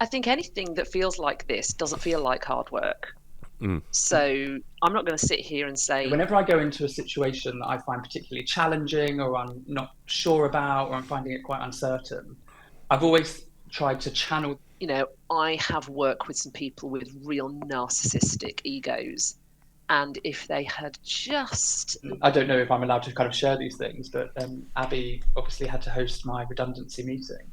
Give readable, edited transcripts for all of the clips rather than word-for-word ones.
I think anything that feels like this doesn't feel like hard work. Mm. So I'm not going to sit here and say, Whenever I go into a situation that I find particularly challenging or I'm not sure about or I'm finding it quite uncertain, I've always tried to channel. I have worked with some people with real narcissistic egos. And if they had just. I don't know if I'm allowed to kind of share these things, but Abby obviously had to host my redundancy meeting.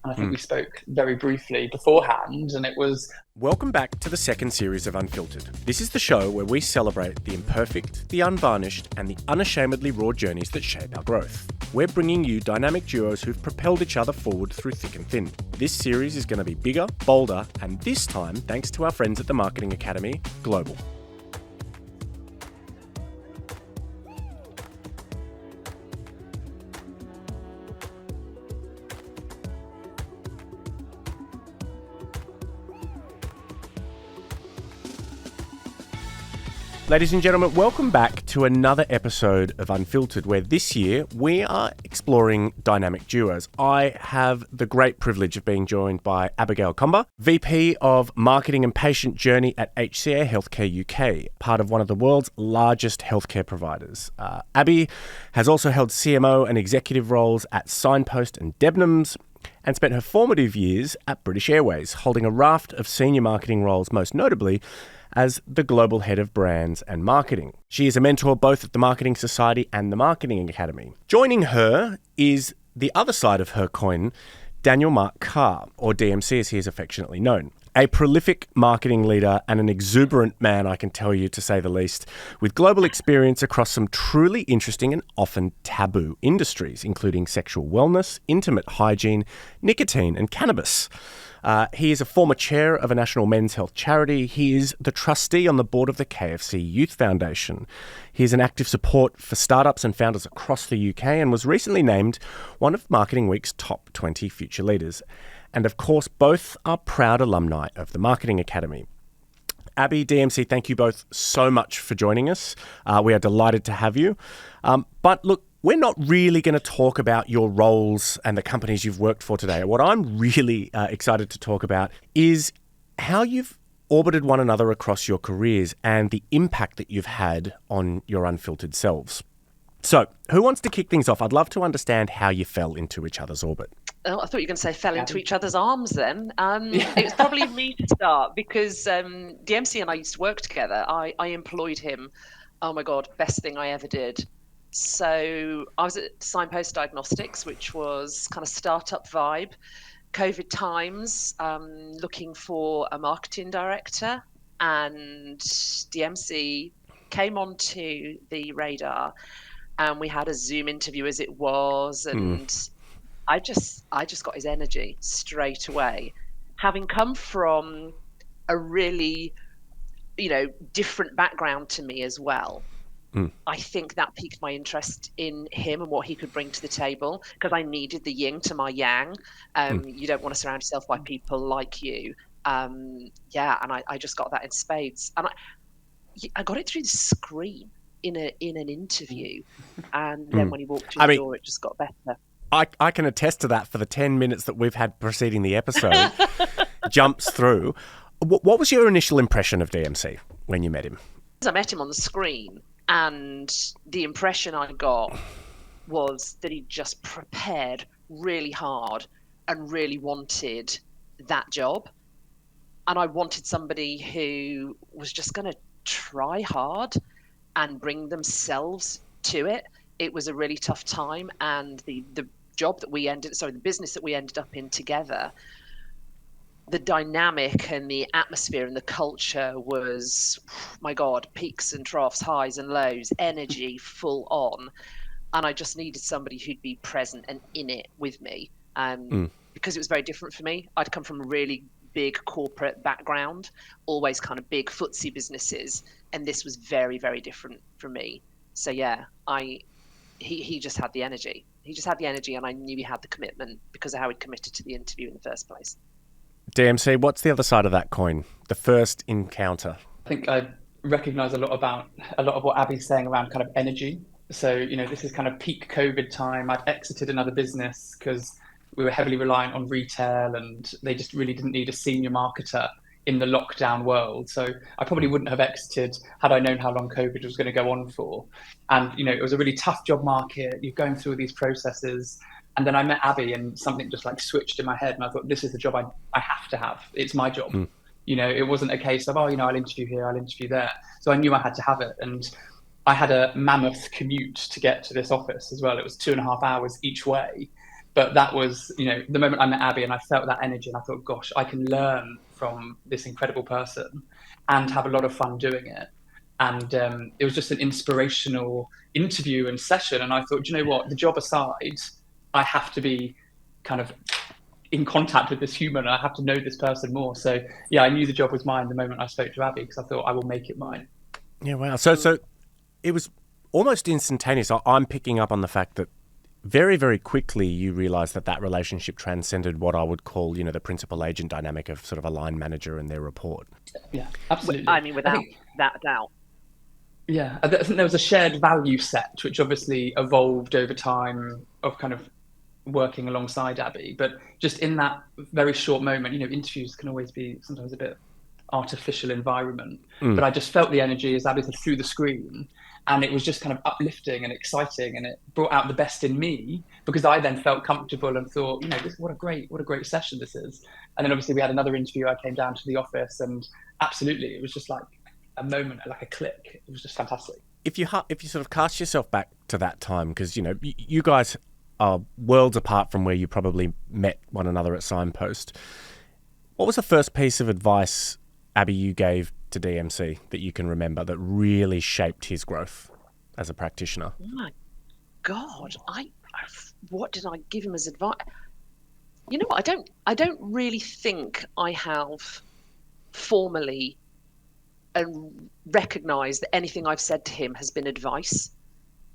And I think we spoke very briefly beforehand, and it was... Welcome back to the second series of Unfiltered. This is the show where we celebrate the imperfect, the unvarnished, and the unashamedly raw journeys that shape our growth. We're bringing you dynamic duos who've propelled each other forward through thick and thin. This series is going to be bigger, bolder, and this time, thanks to our friends at the Marketing Academy, global. Ladies and gentlemen, welcome back to another episode of Unfiltered, where this year we are exploring dynamic duos. I have the great privilege of being joined by Abigail Comber, VP of Marketing and Patient Journey at HCA Healthcare UK, part of one of the world's largest healthcare providers. Abby has also held CMO and executive roles at Signpost and Debenhams, and spent her formative years at British Airways, holding a raft of senior marketing roles, most notably as the Global Head of Brands and Marketing. She is a mentor both at the Marketing Society and the Marketing Academy. Joining her is the other side of her coin, Daniel Mark Carr, or DMC as he is affectionately known. A prolific marketing leader and an exuberant man, I can tell you, to say the least, with global experience across some truly interesting and often taboo industries, including sexual wellness, intimate hygiene, nicotine, and cannabis. He is a former chair of a national men's health charity. He is the trustee on the board of the KFC Youth Foundation. He is an active support for startups and founders across the UK and was recently named one of Marketing Week's top 20 future leaders. And of course, both are proud alumni of the Marketing Academy. Abby, DMC, thank you both so much for joining us. We are delighted to have you. But look, we're not really going to talk about your roles and the companies you've worked for today. What I'm really excited to talk about is how you've orbited one another across your careers and the impact that you've had on your unfiltered selves. So, who wants to kick things off? I'd love to understand how you fell into each other's orbit. Oh, I thought you were going to say fell into each other's arms then. It was probably me to start because DMC and I used to work together. I employed him. Oh my God, best thing I ever did. So I was at Signpost Diagnostics, which was kind of startup vibe, COVID times, looking for a marketing director, and DMC came onto the radar, and we had a Zoom interview as it was, and I just got his energy straight away, having come from a really, different background to me as well. I think that piqued my interest in him and what he could bring to the table, because I needed the yin to my yang. You don't want to surround yourself by people like you. And I just got that in spades. And I got it through the screen in an interview. And then when he walked through the door, it just got better. I can attest to that for the 10 minutes that we've had preceding the episode. Jumps through. What was your initial impression of DMC when you met him? I met him on the screen. And the impression I got was that he just prepared really hard and really wanted that job. And I wanted somebody who was just going to try hard and bring themselves to it. It was a really tough time. And the business that we ended up in together, the dynamic and the atmosphere and the culture was, my God, peaks and troughs, highs and lows, energy full on. And I just needed somebody who'd be present and in it with me, because it was very different for me. I'd come from a really big corporate background, always kind of big footsie businesses. And this was very, very different for me. So yeah, he just had the energy. He just had the energy, and I knew he had the commitment because of how he'd committed to the interview in the first place. DMC, what's the other side of that coin? The first encounter. I think I recognise a lot of what Abby's saying around kind of energy. So, this is kind of peak COVID time. I'd exited another business because we were heavily reliant on retail, and they just really didn't need a senior marketer in the lockdown world. So I probably wouldn't have exited had I known how long COVID was going to go on for. And, it was a really tough job market. You're going through these processes. And then I met Abby, and something just like switched in my head. And I thought, this is the job I have to have. It's my job. It wasn't a case of, I'll interview here, I'll interview there. So I knew I had to have it. And I had a mammoth commute to get to this office as well. It was 2.5 hours each way. But that was, the moment I met Abby and I felt that energy, and I thought, gosh, I can learn from this incredible person and have a lot of fun doing it. And it was just an inspirational interview and session. And I thought, do you know what, the job aside, I have to be kind of in contact with this human. I have to know this person more. So yeah, I knew the job was mine the moment I spoke to Abby, because I thought I will make it mine. Yeah, wow. So it was almost instantaneous. I'm picking up on the fact that very, very quickly you realised that relationship transcended what I would call, the principal-agent dynamic of sort of a line manager and their report. Yeah, absolutely. I mean, without that doubt. Yeah, I think there was a shared value set, which obviously evolved over time of kind of working alongside Abby. But just in that very short moment, interviews can always be sometimes a bit artificial environment. But I just felt the energy as Abby said through the screen. And it was just kind of uplifting and exciting, and it brought out the best in me, because I then felt comfortable and thought, what a great session this is. And then obviously we had another interview. I came down to the office, and absolutely, it was just like a moment, like a click. It was just fantastic. If you sort of cast yourself back to that time, because you guys are worlds apart from where you probably met one another at Signpost. What was the first piece of advice, Abby, you gave to DMC that you can remember that really shaped his growth as a practitioner? Oh my God, what did I give him as advice? You know what? I don't really think I have formally and recognised that anything I've said to him has been advice.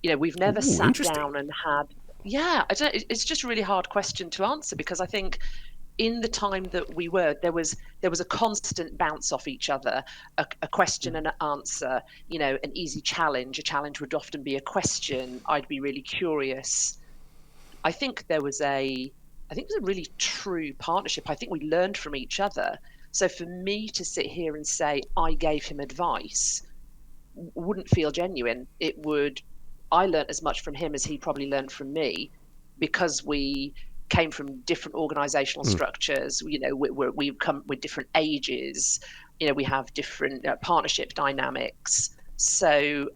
We've never sat down and had. Yeah, it's just a really hard question to answer, because I think in the time that we were, there was a constant bounce off each other, a question and an answer, an easy challenge. A challenge would often be a question. I'd be really curious. I think it was a really true partnership. I think we learned from each other. So for me to sit here and say I gave him advice wouldn't feel genuine. I learned as much from him as he probably learned from me, because we came from different organizational structures. We come with different ages. We have different partnership dynamics. So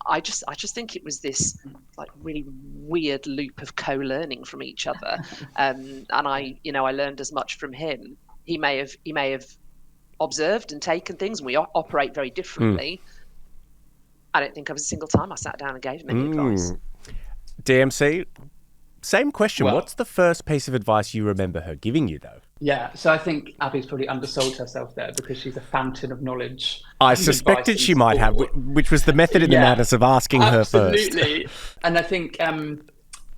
I just think it was this like really weird loop of co-learning from each other. And I learned as much from him. He may have observed and taken things, and we operate very differently. I don't think there was a single time I sat down and gave him any advice. DMC, same question. Well, what's the first piece of advice you remember her giving you, though? Yeah, so I think Abby's probably undersold herself there, because she's a fountain of knowledge. I suspected she might have, which was the method in the madness of asking her first. Absolutely. And I think,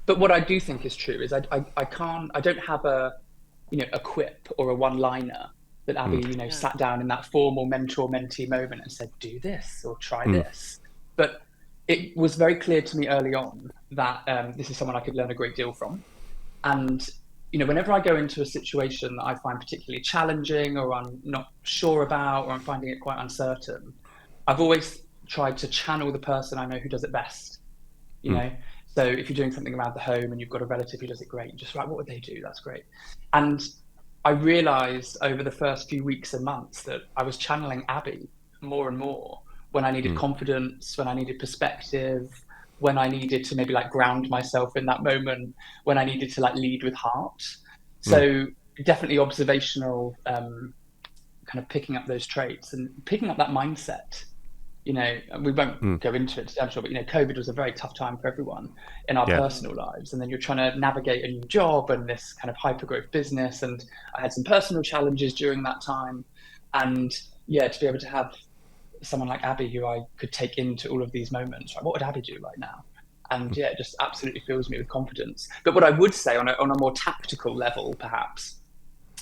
but what I do think is true is I don't have a quip or a one-liner that Abby, sat down in that formal mentor-mentee moment and said, do this or try this. But it was very clear to me early on that this is someone I could learn a great deal from. And, whenever I go into a situation that I find particularly challenging, or I'm not sure about, or I'm finding it quite uncertain, I've always tried to channel the person I know who does it best, So if you're doing something around the home and you've got a relative who does it great, just what would they do? That's great. And I realized over the first few weeks and months that I was channeling Abby more and more when I needed confidence, when I needed perspective, when I needed to maybe like ground myself in that moment, when I needed to like lead with heart. So definitely observational, kind of picking up those traits and picking up that mindset. We won't go into it today, I'm sure, but COVID was a very tough time for everyone in our personal lives. And then you're trying to navigate a new job and this kind of hyper-growth business. And I had some personal challenges during that time. And to be able to have someone like Abby who I could take into all of these moments, right? What would Abby do right now? And it just absolutely fills me with confidence. But what I would say on a more tactical level, perhaps,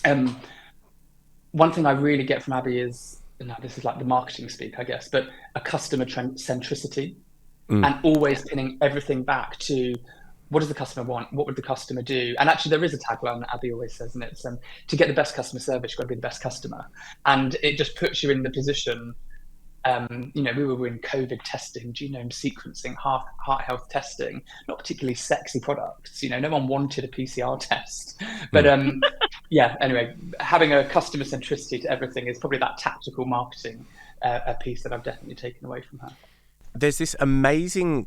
one thing I really get from Abby is, now this is like the marketing speak, I guess, but a customer centricity, and always pinning everything back to what does the customer want? What would the customer do? And actually, there is a tagline that Abby always says, and it's to get the best customer service, you've got to be the best customer. And it just puts you in the position. We were in COVID testing, genome sequencing, heart health testing, not particularly sexy products. No one wanted a PCR test. But anyway, having a customer centricity to everything is probably that tactical marketing a piece that I've definitely taken away from her. There's this amazing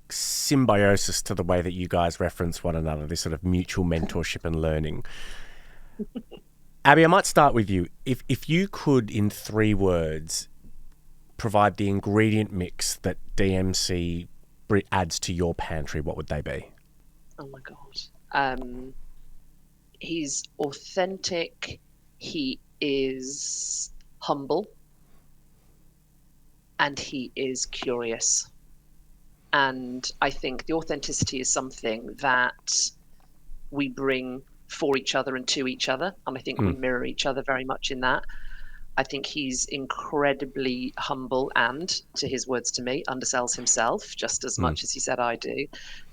symbiosis to the way that you guys reference one another, this sort of mutual mentorship and learning. Abby, I might start with you. If you could, in 3 words, provide the ingredient mix that DMC adds to your pantry, what would they be? Oh my God. He's authentic. He is humble. And he is curious. And I think the authenticity is something that we bring for each other and to each other. And I think we mirror each other very much in that. I think he's incredibly humble and, to his words to me, undersells himself just as much as he said I do.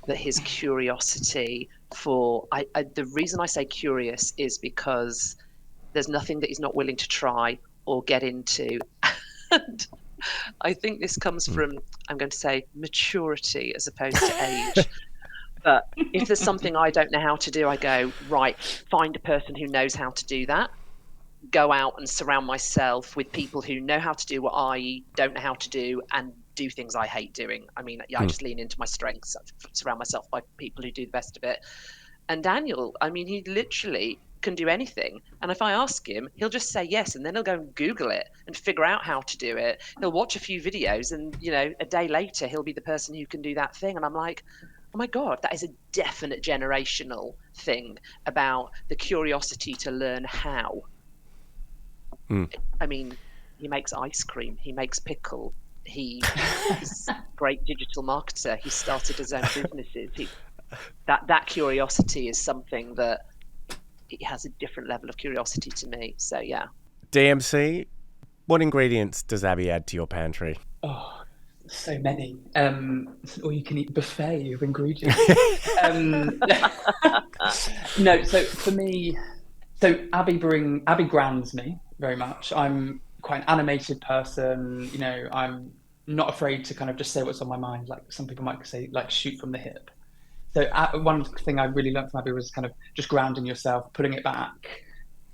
But his curiosity the reason I say curious is because there's nothing that he's not willing to try or get into. And I think this comes from, I'm going to say, maturity as opposed to age. But if there's something I don't know how to do, I go, right, find a person who knows how to do that. Go out and surround myself with people who know how to do what I don't know how to do and do things I hate doing. I mean, I just lean into my strengths, surround myself by people who do the best of it. And Daniel, I mean, he literally can do anything. And if I ask him, he'll just say yes. And then he'll go and Google it and figure out how to do it. He'll watch a few videos and, a day later, he'll be the person who can do that thing. And I'm like, oh my God, that is a definite generational thing about the curiosity to learn how. I mean, he makes ice cream, he makes pickle, he's a great digital marketer, he started his own businesses. That curiosity is something that it has a different level of curiosity to me. So yeah. DMC, what ingredients does Abby add to your pantry? Oh, so many. Or you can eat buffet of ingredients. No, so for me, Abby grounds me very much. I'm quite an animated person. I'm not afraid to kind of just say what's on my mind. Like some people might say, like shoot from the hip. So one thing I really learned from Abby was kind of just grounding yourself, putting it back,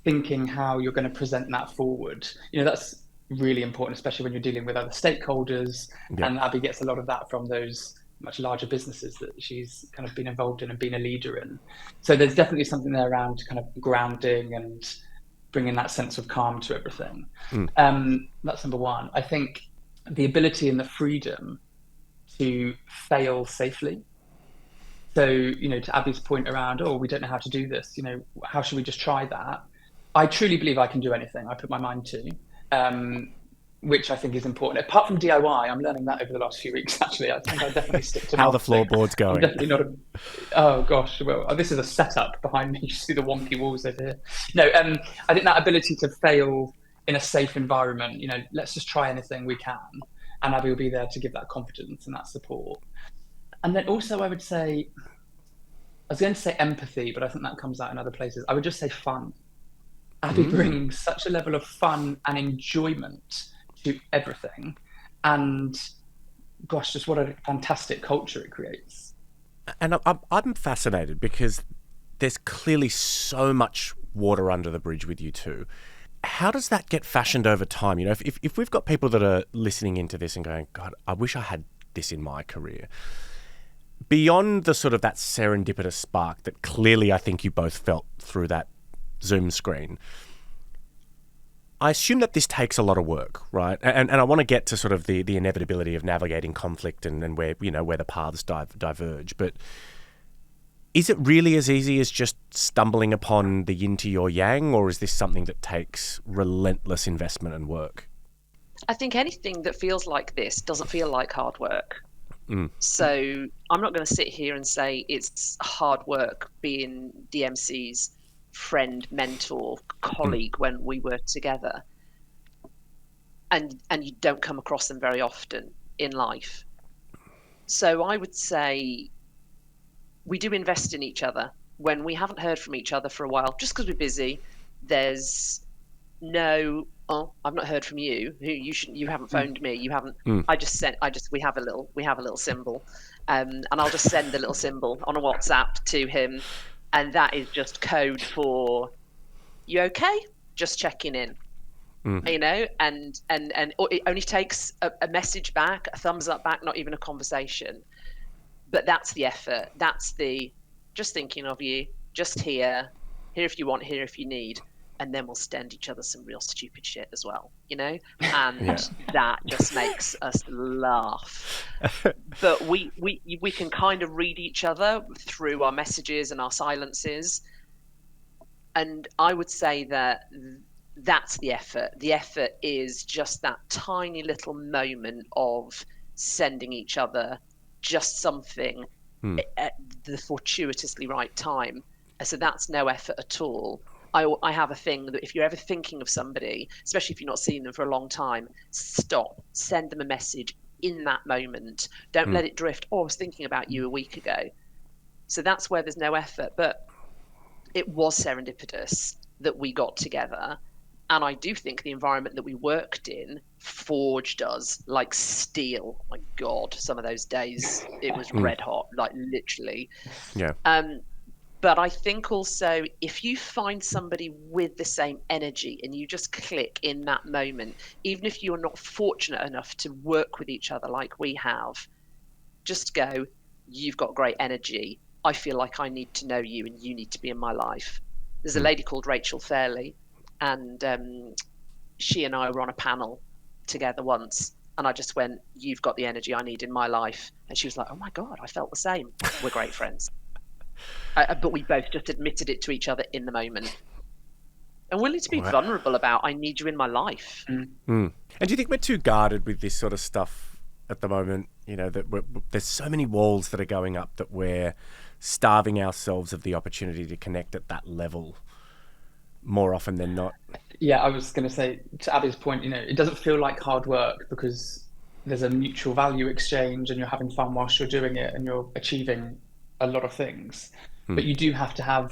thinking how you're going to present that forward. That's really important, especially when you're dealing with other stakeholders. Yeah. And Abby gets a lot of that from those much larger businesses that she's kind of been involved in and been a leader in. So there's definitely something there around kind of grounding and bringing that sense of calm to everything. That's number one. I think the ability and the freedom to fail safely. So, to Abby's point around, we don't know how to do this, how should we just try that? I truly believe I can do anything I put my mind to, which I think is important. Apart from DIY, I'm learning that over the last few weeks, actually. I think I definitely stick to how the floorboard's going. I'm definitely not oh gosh, well, this is a setup behind me. You see the wonky walls over here. No, I think that ability to fail in a safe environment, let's just try anything we can. And Abby will be there to give that confidence and that support. And then also I would say, I was going to say empathy, but I think that comes out in other places. I would just say fun. Abby brings such a level of fun and enjoyment to everything. And gosh, just what a fantastic culture it creates. And I'm fascinated because there's clearly so much water under the bridge with you two. How does that get fashioned over time? If we've got people that are listening into this and going, God, I wish I had this in my career. Beyond the sort of that serendipitous spark that clearly I think you both felt through that Zoom screen, I assume that this takes a lot of work, right? And I want to get to sort of the inevitability of navigating conflict and where the paths diverge. But is it really as easy as just stumbling upon the yin to your yang, or is this something that takes relentless investment and work? I think anything that feels like this doesn't feel like hard work. So I'm not going to sit here and say it's hard work being DMC's friend, mentor, colleague when we were together. And you don't come across them very often in life. So I would say we do invest in each other when we haven't heard from each other for a while, just because we're busy. There's no, oh, I've not heard from you. You haven't phoned me. You haven't. We have a little symbol, and I'll just send a little symbol on a WhatsApp to him, and that is just code for, you okay? Just checking in. You know, and it only takes a message back, a thumbs up back, not even a conversation. But that's the effort. That's the just thinking of you, just here if you want, here if you need, and then we'll send each other some real stupid shit as well, you know? And that just makes us laugh. But we can kind of read each other through our messages and our silences. And I would say that that's the effort. The effort is just that tiny little moment of sending each other just something at the fortuitously right time. So that's no effort at all. I have a thing that if you're ever thinking of somebody, especially if you're not seeing them for a long time, stop, send them a message in that moment. Don't let it drift. Oh, I was thinking about you a week ago. So that's where there's no effort. But it was serendipitous that we got together. And I do think the environment that we worked in forged us like steel. My God, some of those days it was red hot, like literally. Yeah. But I think also if you find somebody with the same energy and you just click in that moment, even if you're not fortunate enough to work with each other like we have, just go, you've got great energy. I feel like I need to know you and you need to be in my life. There's a lady called Rachel Fairley, and she and I were on a panel together once, and I just went, you've got the energy I need in my life. And she was like, oh my God, I felt the same. We're great friends. But we both just admitted it to each other in the moment. And willing to be vulnerable about, I need you in my life. And do you think we're too guarded with this sort of stuff at the moment? You know, that there's so many walls that are going up that we're starving ourselves of the opportunity to connect at that level more often than not. Yeah, I was going to say, to Abby's point, you know, it doesn't feel like hard work because there's a mutual value exchange and you're having fun whilst you're doing it and you're achieving a lot of things. But you do have to have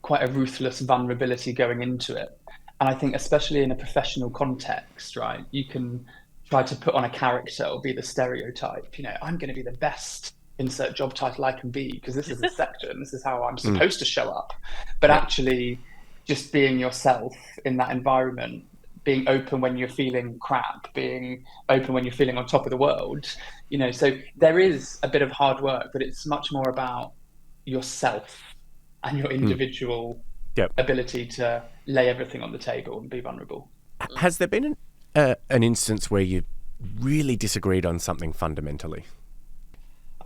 quite a ruthless vulnerability going into it. And I think especially in a professional context, right, you can try to put on a character or be the stereotype. You know, I'm going to be the best insert job title I can be because this is the sector and this is how I'm supposed to show up. But actually just being yourself in that environment, being open when you're feeling crap, being open when you're feeling on top of the world, you know, so there is a bit of hard work, but it's much more about yourself and your individual ability to lay everything on the table and be vulnerable. Has there been an instance where you really disagreed on something fundamentally?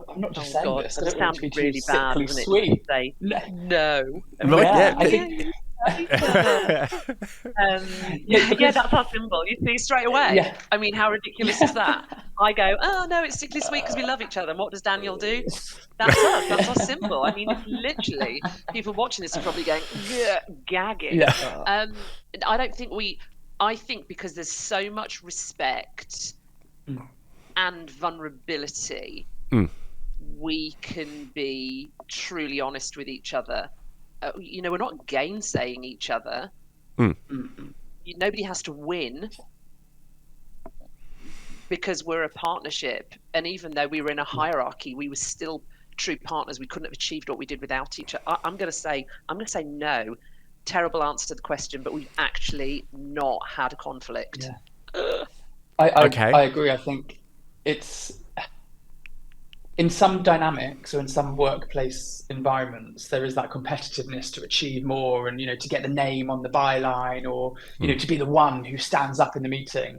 I'm not just saying this. It sounds really bad, doesn't it? Sweet. Say no. I think... that's our symbol. You see straight away. Yeah. I mean, how ridiculous is that? I go, oh no, it's Sickly Sweet because we love each other. And what does Daniel do? That's us. That's our symbol. I mean, it's literally, people watching this are probably going, gagging. Yeah. I think because there's so much respect and vulnerability, we can be truly honest with each other. You know, we're not gainsaying each other. Nobody has to win because we're a partnership. And even though we were in a hierarchy, we were still true partners. We couldn't have achieved what we did without each other. I'm going to say no. Terrible answer to the question, but we've actually not had a conflict. Yeah. I agree. I think it's in some dynamics or in some workplace environments, there is that competitiveness to achieve more and, you know, to get the name on the byline or, you know, to be the one who stands up in the meeting.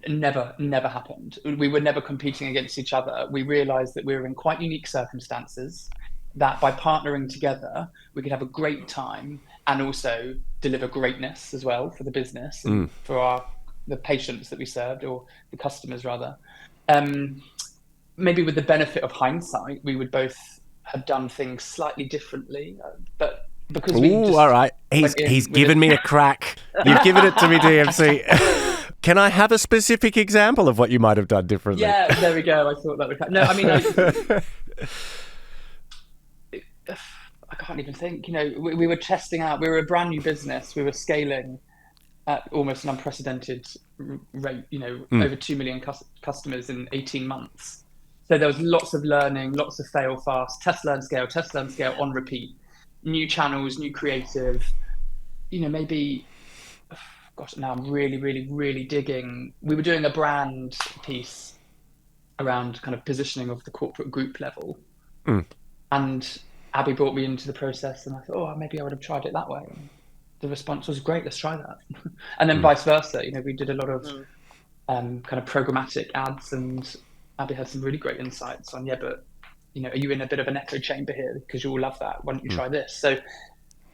Never happened. We were never competing against each other. We realized that we were in quite unique circumstances, that by partnering together, we could have a great time and also deliver greatness as well for the business and for the patients that we served, or the customers rather. Maybe with the benefit of hindsight, we would both have done things slightly differently, but because all right, he's given me a crack. You've given it to me, DMC. Can I have a specific example of what you might have done differently? Yeah, there we go. I thought that would. No, I mean, I can't even think. We were testing out. We were a brand new business. We were scaling at almost an unprecedented rate. Over 2 million customers in 18 months. So there was lots of learning, lots of fail fast, test, learn, scale on repeat. New channels, new creative. Maybe. Gosh, now I'm really, really, really digging. We were doing a brand piece around kind of positioning of the corporate group level. And Abby brought me into the process, and I thought, oh, maybe I would have tried it that way. And the response was great. Let's try that. And then vice versa. We did a lot of kind of programmatic ads, and Abby had some really great insights on, but are you in a bit of an echo chamber here? Because you all love that. Why don't you try this? So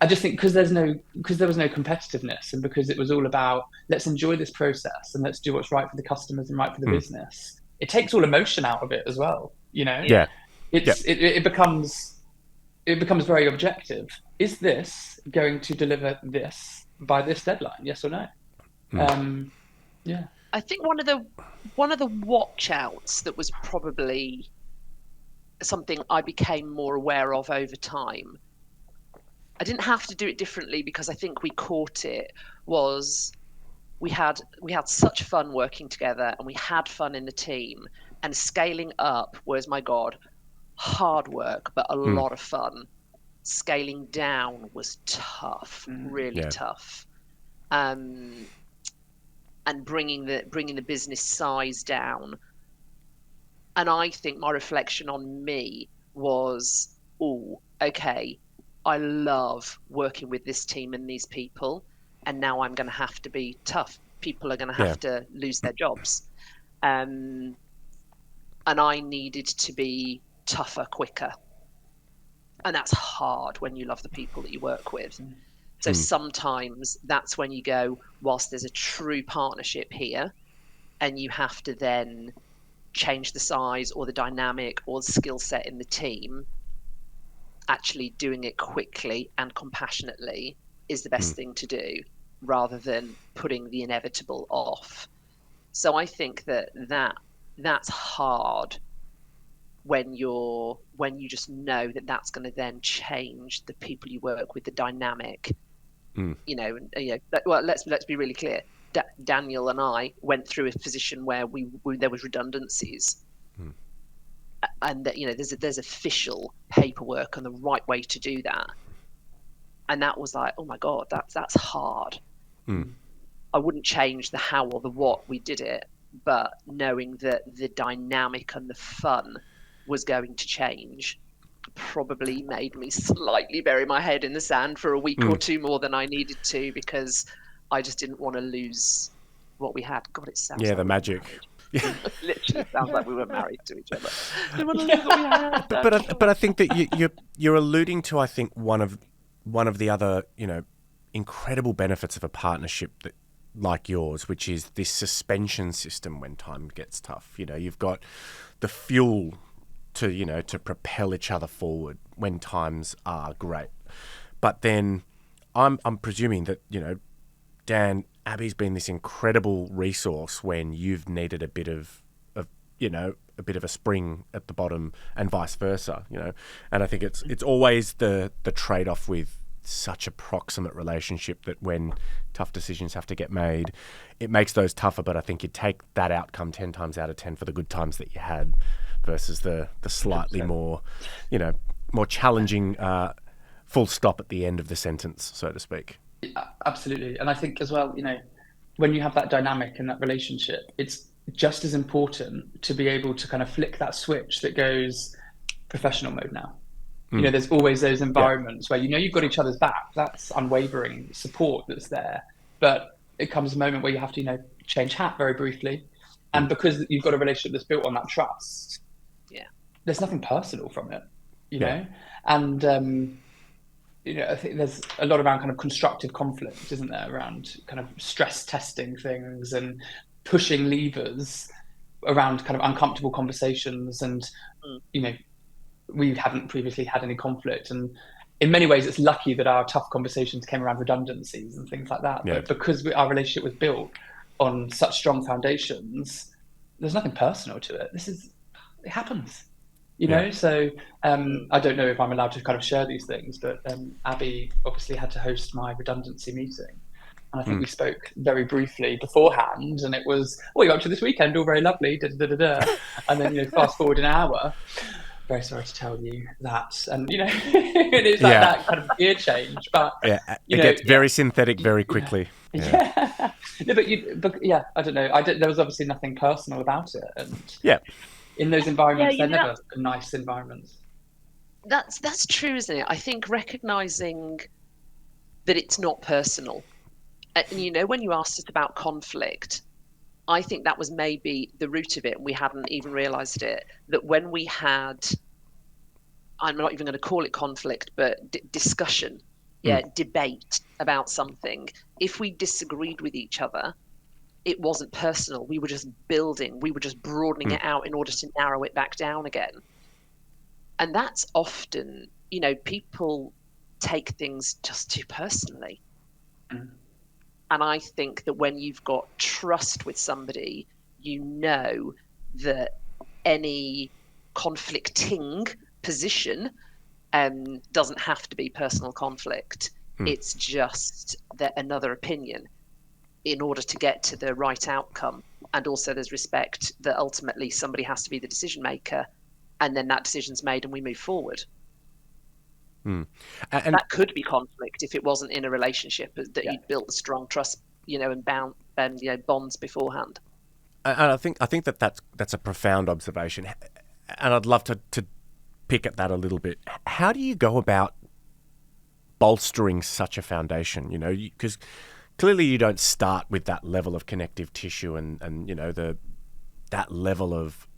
I just think because there was no competitiveness, and because it was all about let's enjoy this process and let's do what's right for the customers and right for the business. It takes all emotion out of it as well. Yeah. It becomes very objective. Is this going to deliver this by this deadline? Yes or no? Yeah. I think one of the watch outs that was probably something I became more aware of over time. I didn't have to do it differently because I think we caught it. Was we had such fun working together, and we had fun in the team, and scaling up was, my God, hard work, but a lot of fun. Scaling down was tough, really tough. And bringing the business size down. And I think my reflection on me was, okay, I love working with this team and these people, and now I'm going to have to be tough. People are going to have to lose their jobs. And I needed to be tougher, quicker. And that's hard when you love the people that you work with. So sometimes that's when you go, whilst there's a true partnership here, and you have to then change the size or the dynamic or the skill set in the team, actually doing it quickly and compassionately is the best thing to do, rather than putting the inevitable off. So I think that's hard when you just know that that's going to then change the people you work with, the dynamic. Well, let's be really clear. Daniel and I went through a position where there was redundancies, and that there's official paperwork and the right way to do that, and that was like, oh my God, that's hard. I wouldn't change the how or the what we did it, but knowing that the dynamic and the fun was going to change probably made me slightly bury my head in the sand for a week or two more than I needed to, because I just didn't want to lose what we had. God, it sounds like the magic. Literally sounds like we were married to each other. Didn't want to lose what we had. But I think that you're alluding to, I think, one of the other incredible benefits of a partnership that like yours, which is this suspension system when time gets tough. You've got the fuel to propel each other forward when times are great. But then I'm presuming that, Dan, Abby's been this incredible resource when you've needed a bit of a spring at the bottom, and vice versa, And I think it's always the trade-off with such a proximate relationship, that when tough decisions have to get made, it makes those tougher. But I think you take that outcome 10 times out of 10 for the good times that you had, versus the slightly 100%. more challenging full stop at the end of the sentence, so to speak. Absolutely. And I think as well, when you have that dynamic in that relationship, it's just as important to be able to kind of flick that switch that goes professional mode now. There's always those environments where you've got each other's back. That's unwavering support that's there. But it comes a moment where you have to, change hat very briefly. And because you've got a relationship that's built on that trust, there's nothing personal from it, know? And, I think there's a lot around kind of constructive conflict, isn't there? Around kind of stress testing things and pushing levers around kind of uncomfortable conversations. And, we haven't previously had any conflict. And in many ways, it's lucky that our tough conversations came around redundancies and things like that. Yeah. But because our relationship was built on such strong foundations, there's nothing personal to it. It happens. you Yeah. know. So I don't know if I'm allowed to kind of share these things, but Abby obviously had to host my redundancy meeting. And I think we spoke very briefly beforehand, and it was, oh, you're up to this weekend, all very lovely, da da da da. And then, fast forward an hour, very sorry to tell you that. And, it is like Yeah. that kind of gear change. But, Yeah. It gets very synthetic very quickly. Yeah. No, but yeah, I don't know. There was obviously nothing personal about it. And Yeah. in those Yeah, environments, they're never nice environments. that's true, isn't it? I think recognizing that it's not personal. And when you asked us about conflict, I think that was maybe the root of it, and we hadn't even realized it. That when we had, I'm not even going to call it conflict, but discussion, debate about something, if we disagreed with each other, it wasn't personal. We were just building, we were just broadening it out in order to narrow it back down again. And that's often, people take things just too personally. And I think that when you've got trust with somebody, you know that any conflicting position doesn't have to be personal conflict. It's just that another opinion in order to get to the right outcome. And also there's respect that ultimately somebody has to be the decision maker, and then that decision's made and we move forward. And that could be conflict if it wasn't in a relationship that you'd built the strong trust, and bonds beforehand. And I think that's a profound observation, and I'd love to pick at that a little bit. How do you go about bolstering such a foundation? Because clearly you don't start with that level of connective tissue and that level of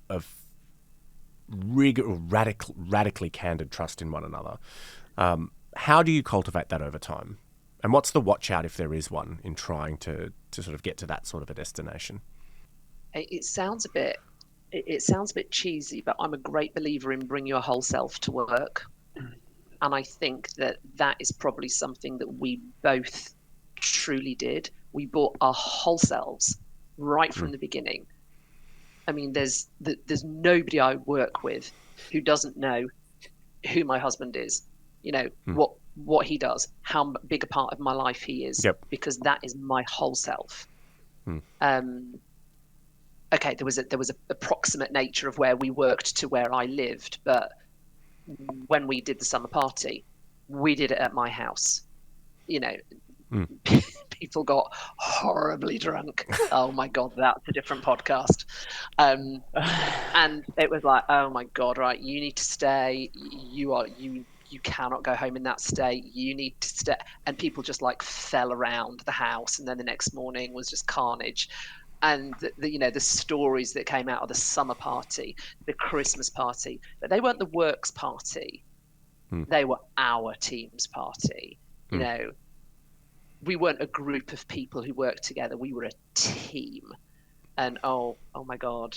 radically candid trust in one another. How do you cultivate that over time? And what's the watch out, if there is one, in trying to sort of get to that sort of a destination? It sounds a bit cheesy, but I'm a great believer in bring your whole self to work. And I think that is probably something that we both truly did. We brought our whole selves right from the beginning. I mean, there's nobody I work with who doesn't know who my husband is, what he does, how big a part of my life he is, because that is my whole self. Okay, there was a approximate nature of where we worked to where I lived, but when we did the summer party, we did it at my house. People got horribly drunk. Oh my God, that's a different podcast. And it was like, oh my God, right, you need to stay. You cannot go home in that state. You need to stay. And people just like fell around the house. And then the next morning was just carnage. And the stories that came out of the summer party, the Christmas party, but they weren't the works party. They were our team's party. We weren't a group of people who worked together. We were a team. And oh my God.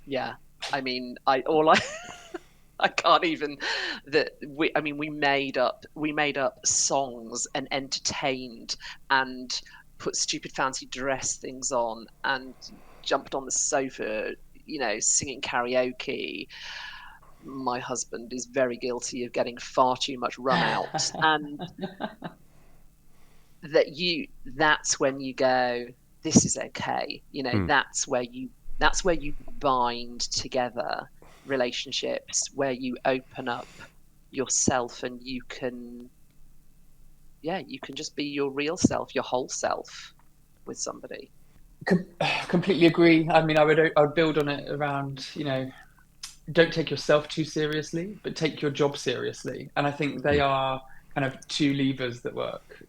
Yeah. I mean, I can't even we made up songs and entertained and put stupid fancy dress things on and jumped on the sofa, singing karaoke. My husband is very guilty of getting far too much rum out. And that's when you go, this is okay. That's where you bind together relationships, where you open up yourself and you can just be your real self, your whole self with somebody. Completely agree. I mean, I would build on it around, don't take yourself too seriously, but take your job seriously. And I think they are kind of two levers that work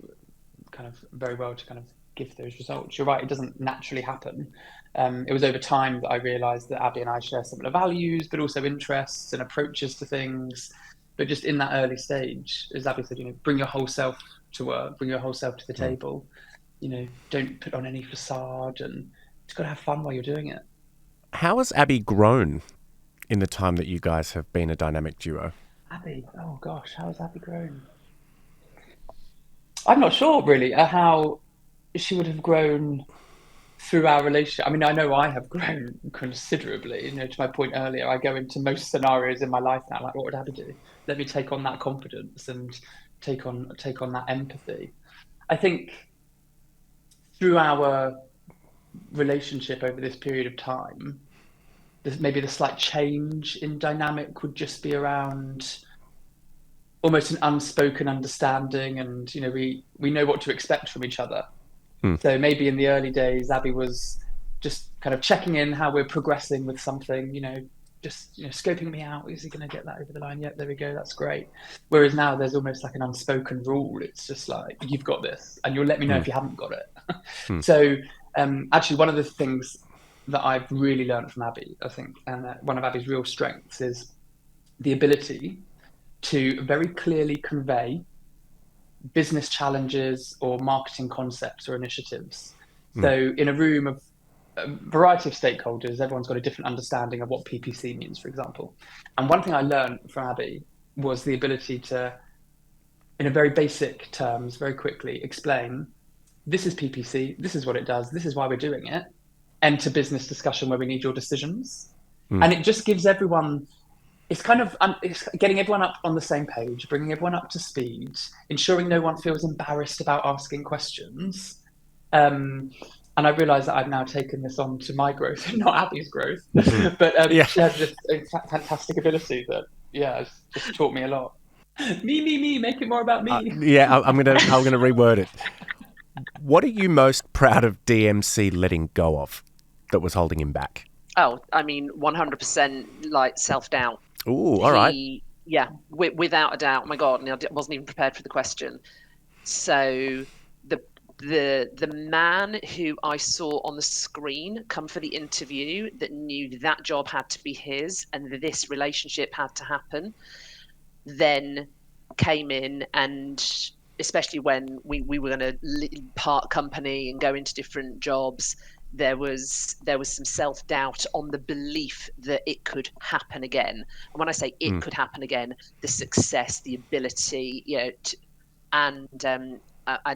kind of very well to kind of give those results. You're right, it doesn't naturally happen. It was over time that I realized that Abby and I share similar values, but also interests and approaches to things. But just in that early stage, as Abby said, bring your whole self to work, bring your whole self to the table. Don't put on any facade, and just got to have fun while you're doing it. How has Abby grown in the time that you guys have been a dynamic duo? Abby, oh gosh, how has Abby grown? I'm not sure really how she would have grown through our relationship, I mean, I know I have grown considerably. To my point earlier, I go into most scenarios in my life now, like, what would Abby do? Let me take on that confidence and take on that empathy. I think through our relationship over this period of time, maybe the slight change in dynamic would just be around almost an unspoken understanding, and we know what to expect from each other. So maybe in the early days, Abby was just kind of checking in how we're progressing with something, just scoping me out. Is he going to get that over the line? Yep, there we go. That's great. Whereas now there's almost like an unspoken rule. It's just like, you've got this, and you'll let me know if you haven't got it. So actually, one of the things that I've really learned from Abby, I think, and one of Abby's real strengths is the ability to very clearly convey business challenges or marketing concepts or initiatives. So in a room of a variety of stakeholders, everyone's got a different understanding of what PPC means, for example. And one thing I learned from Abby was the ability to, in a very basic terms, very quickly explain, this is PPC, this is what it does, this is why we're doing it, enter business discussion where we need your decisions. And it just gives everyone, it's kind of it's getting everyone up on the same page, bringing everyone up to speed, ensuring no one feels embarrassed about asking questions. And I realise that I've now taken this on to my growth, not Abby's growth. But she has this fantastic ability that, has just taught me a lot. Me, make it more about me. I'm gonna reword it. What are you most proud of DMC letting go of that was holding him back? Oh, I mean, 100% like self-doubt. Ooh, all right. Yeah, without a doubt. Oh my God, I wasn't even prepared for the question. So the man who I saw on the screen come for the interview, that knew that job had to be his and this relationship had to happen, then came in, and especially when we were going to part company and go into different jobs, there was some self-doubt on the belief that it could happen again. And when I say it could happen again, the success, the ability, and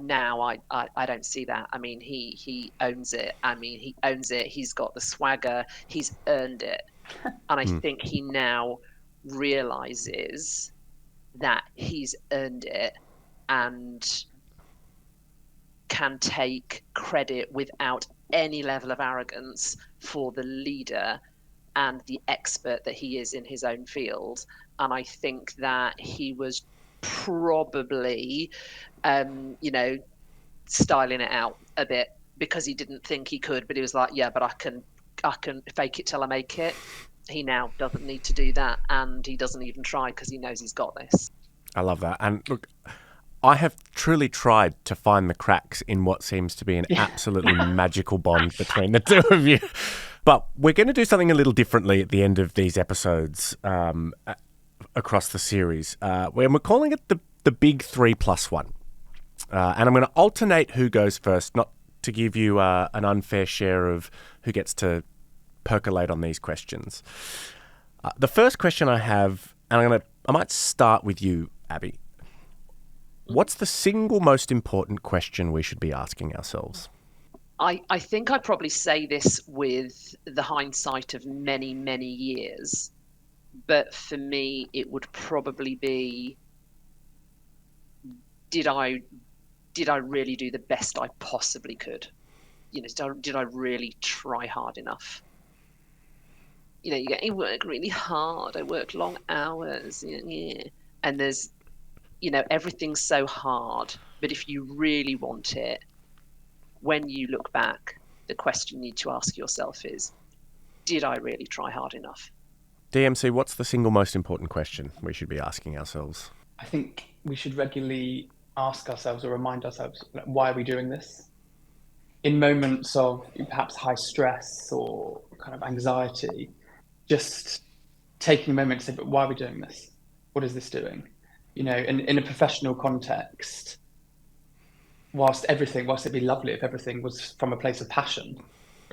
now I don't see that. I mean, he owns it. I mean, he owns it. He's got the swagger. He's earned it. And I think he now realizes that he's earned it and can take credit without any level of arrogance for the leader and the expert that he is in his own field. And I think that he was probably, styling it out a bit because he didn't think he could, but he was like, yeah, but I can fake it till I make it. He now doesn't need to do that, and he doesn't even try because he knows he's got this. I love that. And look, I have truly tried to find the cracks in what seems to be an absolutely magical bond between the two of you. But we're going to do something a little differently at the end of these episodes across the series. We're calling it the Big 3+1. And I'm going to alternate who goes first, not to give you an unfair share of who gets to percolate on these questions. The first question I have, and I might start with you, Abby. What's the single most important question we should be asking ourselves? I think I'd probably say this with the hindsight of many, many years. But for me, it would probably be, did I really do the best I possibly could? Did I really try hard enough? You work really hard. I work long hours. And there's, everything's so hard. But if you really want it, when you look back, the question you need to ask yourself is, did I really try hard enough? DMC, what's the single most important question we should be asking ourselves? I think we should regularly ask ourselves or remind ourselves, why are we doing this? In moments of perhaps high stress or kind of anxiety, just taking a moment to say, but why are we doing this? What is this doing? In a professional context, whilst it'd be lovely if everything was from a place of passion,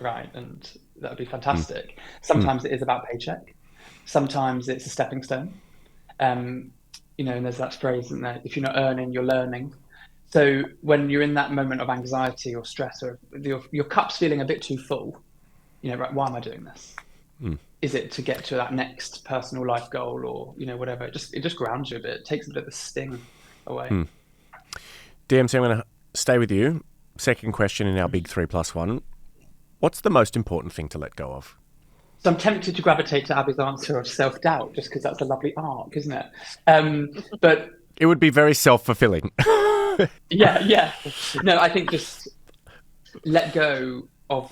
right? And that would be fantastic. Sometimes it is about paycheck. Sometimes it's a stepping stone. And there's that phrase, isn't there? If you're not earning, you're learning. So when you're in that moment of anxiety or stress, or your cup's feeling a bit too full, right, why am I doing this? Is it to get to that next personal life goal, or whatever? It just grounds you a bit. It takes a bit of the sting away. DMC, I'm going to stay with you. Second question in our big 3+1. What's the most important thing to let go of? So I'm tempted to gravitate to Abby's answer of self-doubt, just because that's a lovely arc, isn't it? But it would be very self-fulfilling. yeah. No, I think just let go of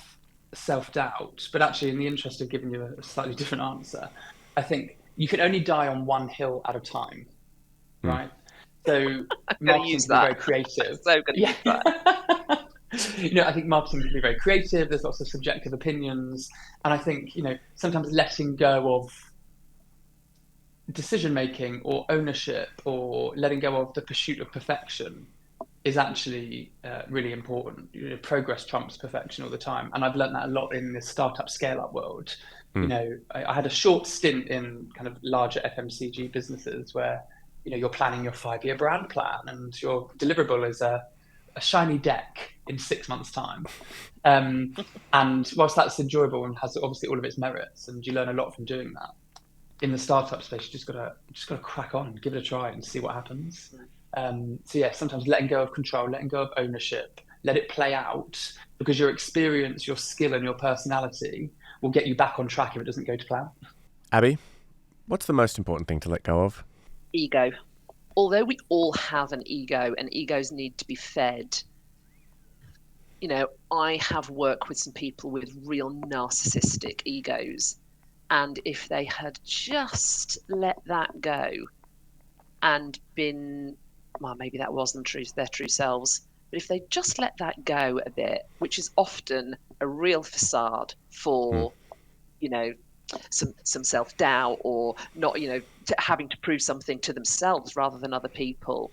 self-doubt. But actually, in the interest of giving you a slightly different answer, I think you can only die on one hill at a time, right? So marketing can be very creative. So good. Yeah. I think marketing can be very creative. There's lots of subjective opinions. And I think, sometimes letting go of decision-making or ownership or letting go of the pursuit of perfection is actually really important. Progress trumps perfection all the time. And I've learned that a lot in the startup scale-up world. I had a short stint in kind of larger FMCG businesses where, you're planning your 5-year brand plan and your deliverable is a shiny deck in 6 months' time. And whilst that's enjoyable and has obviously all of its merits, and you learn a lot from doing that, in the startup space, you just gotta crack on, give it a try, and see what happens. So yeah, sometimes letting go of control, letting go of ownership, let it play out, because your experience, your skill, and your personality will get you back on track if it doesn't go to plan. Abby, what's the most important thing to let go of? Ego. Although we all have an ego and egos need to be fed, I have worked with some people with real narcissistic egos. And if they had just let that go and been, well, maybe that wasn't their true selves, but if they just let that go a bit, which is often a real facade for, some self-doubt or not, having to prove something to themselves rather than other people,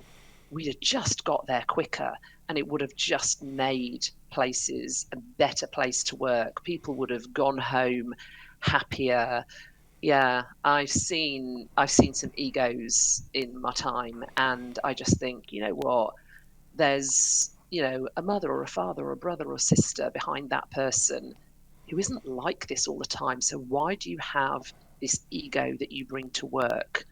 we'd have just got there quicker, and it would have just made places a better place to work. People would have gone home happier. Yeah, I've seen some egos in my time, and I just think, what, there's a mother or a father or a brother or sister behind that person who isn't like this all the time. So why do you have this ego that you bring to work?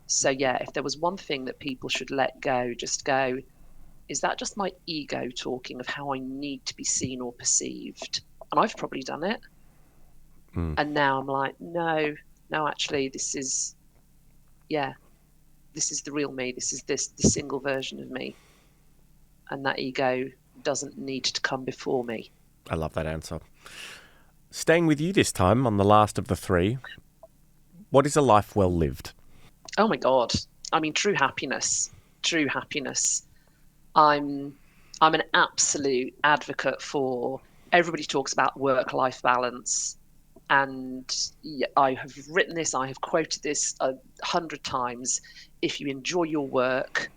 So yeah, if there was one thing that people should let go, just go, is that just my ego talking of how I need to be seen or perceived? And I've probably done it. And now I'm like, no, actually, this is the real me. This is the single version of me. And that ego doesn't need to come before me. I love that answer. Staying with you this time on the last of the three, what is a life well lived? Oh my God. I mean, true happiness. True happiness. I'm an absolute advocate for, everybody talks about work-life balance. And I have written this, I have quoted this 100 times. If you enjoy your work,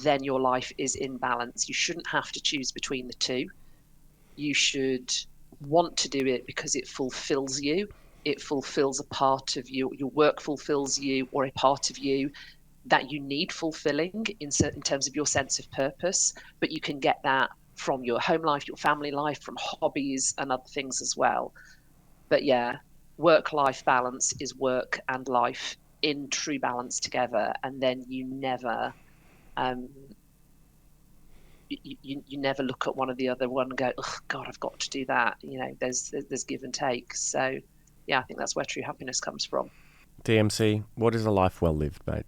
then your life is in balance. You shouldn't have to choose between the two. You should want to do it because it fulfills you. It fulfills a part of you. Your work fulfills you, or a part of you that you need fulfilling in terms of your sense of purpose. But you can get that from your home life, your family life, from hobbies and other things as well. But yeah, work-life balance is work and life in true balance together, and then you never you never look at one or the other one and go, oh God, I've got to do that. There's give and take. So yeah, I think that's where true happiness comes from. DMC, what is a life well lived, mate?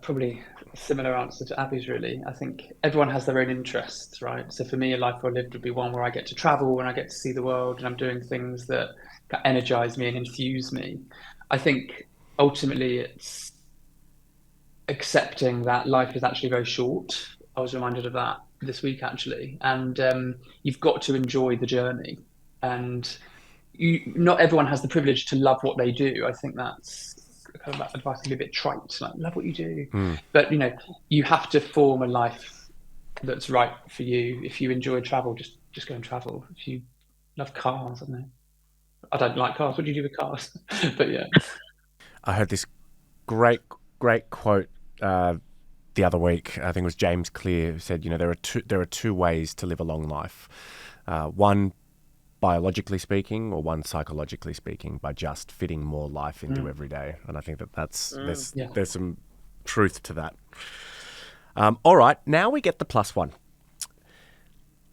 Probably a similar answer to Abby's, really. I think everyone has their own interests, right? So for me, a life well lived would be one where I get to travel and I get to see the world and I'm doing things that energize me and infuse me. I think ultimately it's accepting that life is actually very short. I was reminded of that this week, actually. And you've got to enjoy the journey. And not everyone has the privilege to love what they do. I think that's kind of advice can be a bit trite, like love what you do. But you have to form a life that's right for you. If you enjoy travel, just go and travel. If you love cars, I don't know. I don't like cars. What do you do with cars? But yeah. I heard this great quote the other week, I think it was James Clear, who said, there are two ways to live a long life. One biologically speaking, or one psychologically speaking, by just fitting more life into every day. And I think there's some truth to that. All right, now we get the plus one.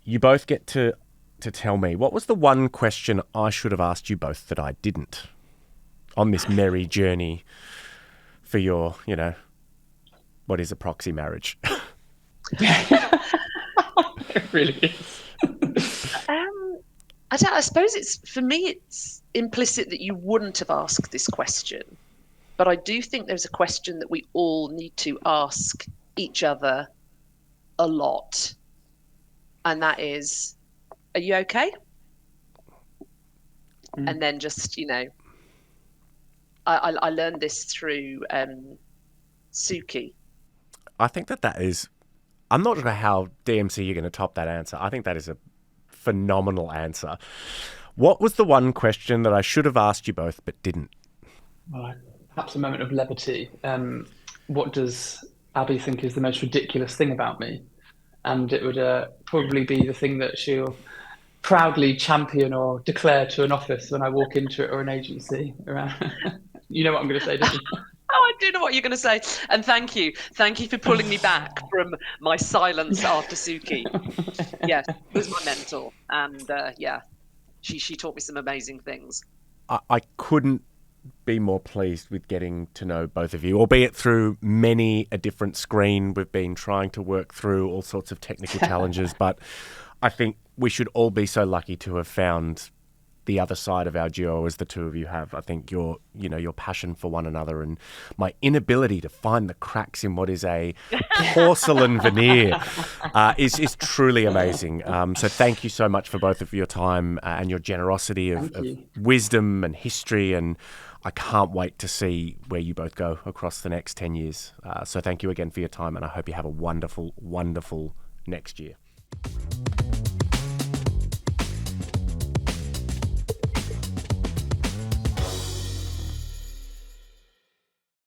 You both get to tell me, what was the one question I should have asked you both that I didn't on this merry journey for your, what is a proxy marriage? It really is. I suppose it's implicit that you wouldn't have asked this question, but I do think there's a question that we all need to ask each other a lot, and that is, are you okay? And then just, I learned this through Suki. I think that is, I'm not sure how DMC you're going to top that answer. I think that is a phenomenal answer. What was the one question that I should have asked you both but didn't? Well, perhaps a moment of levity. What does Abby think is the most ridiculous thing about me? And it would probably be the thing that she'll proudly champion or declare to an office when I walk into it, or an agency. You know what I'm going to say, don't you? Oh, I do know what you're going to say. And thank you for pulling me back from my silence after Suki. Yes, it was my mentor. And she taught me some amazing things. I couldn't be more pleased with getting to know both of you, albeit through many a different screen. We've been trying to work through all sorts of technical challenges, but I think we should all be so lucky to have found the other side of our duo as the two of you have. I think your passion for one another and my inability to find the cracks in what is a porcelain veneer is truly amazing. So thank you so much for both of your time and your generosity of wisdom and history, and I can't wait to see where you both go across the next 10 years. So thank you again for your time, and I hope you have a wonderful, wonderful next year.